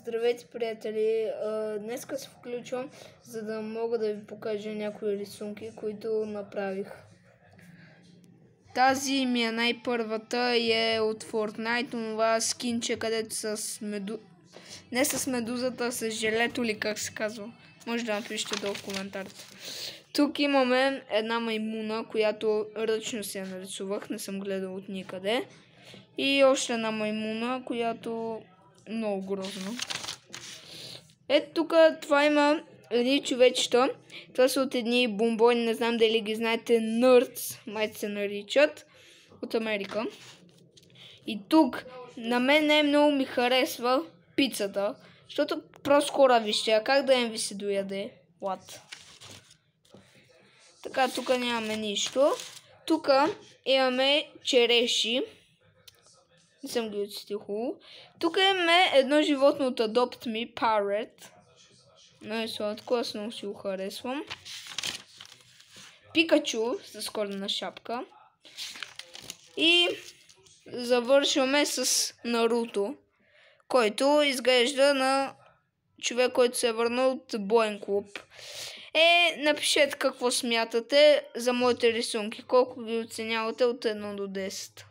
Здравейте, приятели! Днеска се включвам, за да мога да ви покажа някои рисунки, които направих. Тази ми е най-първата и е от Fortnite, това скинче, където не с медузата, а с желето ли, как се казва. Може да напишете долу в коментарите. Тук имаме една маймуна, която ръчно се я нарисувах, не съм гледал от никъде. И още една маймуна, която много грозна. Ето тук, това има едни човечета. Това са от едни бомбони, не знам дали ги знаете, Nerds, май се наричат, от Америка. И тук, на мен не много ми харесва пицата, защото просто хора вижте, а как да им ви се дояде? What? Така, тук нямаме нищо. Тук имаме череши. Не съм ги отсетил хубаво. Тук имаме едно животно от Adopt Me, Parrot. Най-сладко, аз много си го харесвам. Пикачу с колена шапка. И завършваме с Наруто, който изглежда на човек, който се е върнал от боен клуб. Напишете какво смятате за моите рисунки, колко ги оценявате от 1 до 10.